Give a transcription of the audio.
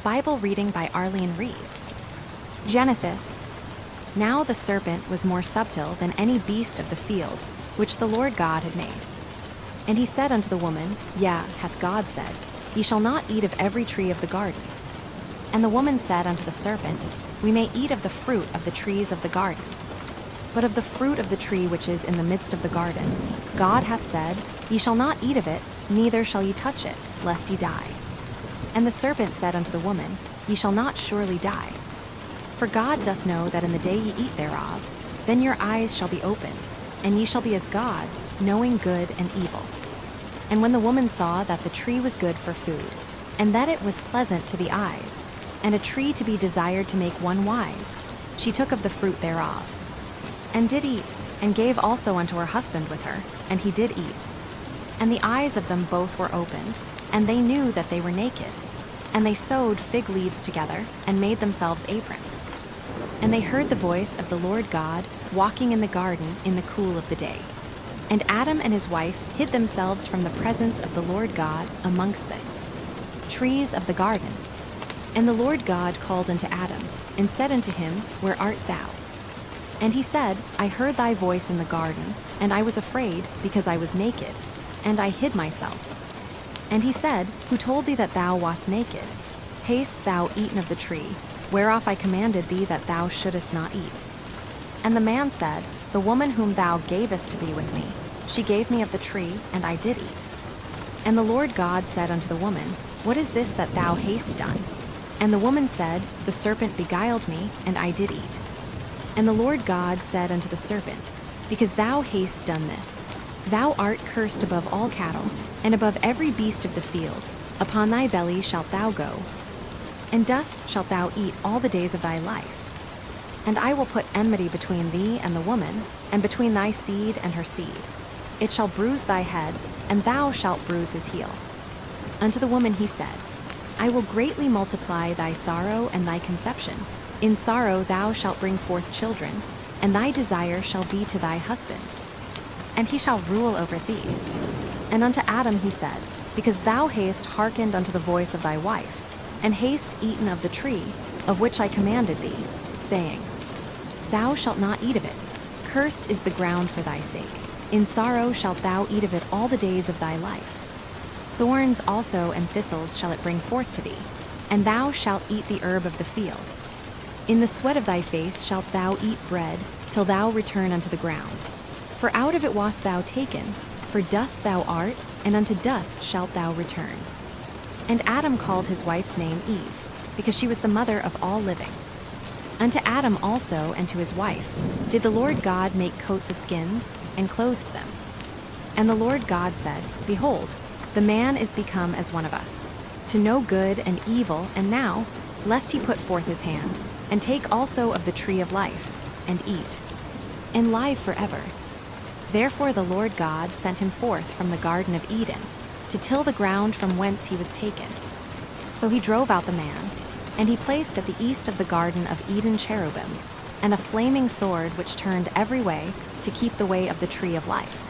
Bible reading by Arlene reads, Genesis. Now the serpent was more subtle than any beast of the field, which the Lord God had made. And he said unto the woman, Yea, hath God said, Ye shall not eat of every tree of the garden. And the woman said unto the serpent, We may eat of the fruit of the trees of the garden. But of the fruit of the tree which is in the midst of the garden, God hath said, Ye shall not eat of it, neither shall ye touch it, lest ye die. And the serpent said unto the woman, Ye shall not surely die. For God doth know that in the day ye eat thereof, then your eyes shall be opened, and ye shall be as gods, knowing good and evil. And when the woman saw that the tree was good for food, and that it was pleasant to the eyes, and a tree to be desired to make one wise, she took of the fruit thereof, and did eat, and gave also unto her husband with her, and he did eat. And the eyes of them both were opened, and they knew that they were naked. And they sewed fig leaves together, and made themselves aprons. And they heard the voice of the Lord God walking in the garden in the cool of the day. And Adam and his wife hid themselves from the presence of the Lord God amongst the trees of the garden. And the Lord God called unto Adam, and said unto him, Where art thou? And he said, I heard thy voice in the garden, and I was afraid, because I was naked, and I hid myself. And he said, Who told thee that thou wast naked? Hast thou eaten of the tree, whereof I commanded thee that thou shouldest not eat? And the man said, The woman whom thou gavest to be with me, she gave me of the tree, and I did eat. And the Lord God said unto the woman, What is this that thou hast done? And the woman said, The serpent beguiled me, and I did eat. And the Lord God said unto the serpent, Because thou hast done this, thou art cursed above all cattle, and above every beast of the field. Upon thy belly shalt thou go, and dust shalt thou eat all the days of thy life. And I will put enmity between thee and the woman, and between thy seed and her seed. It shall bruise thy head, and thou shalt bruise his heel. Unto the woman he said, I will greatly multiply thy sorrow and thy conception. In sorrow thou shalt bring forth children, and thy desire shall be to thy husband, and he shall rule over thee. And unto Adam he said, Because thou hast hearkened unto the voice of thy wife, and hast eaten of the tree, of which I commanded thee, saying, Thou shalt not eat of it. Cursed is the ground for thy sake. In sorrow shalt thou eat of it all the days of thy life. Thorns also and thistles shall it bring forth to thee, and thou shalt eat the herb of the field. In the sweat of thy face shalt thou eat bread, till thou return unto the ground. For out of it wast thou taken, for dust thou art, and unto dust shalt thou return. And Adam called his wife's name Eve, because she was the mother of all living. Unto Adam also and to his wife did the Lord God make coats of skins, and clothed them. And the Lord God said, Behold, the man is become as one of us, to know good and evil, and now, lest he put forth his hand, and take also of the tree of life, and eat, and live forever. Therefore the Lord God sent him forth from the Garden of Eden, to till the ground from whence he was taken. So he drove out the man, and he placed at the east of the Garden of Eden cherubims, and a flaming sword which turned every way, to keep the way of the tree of life.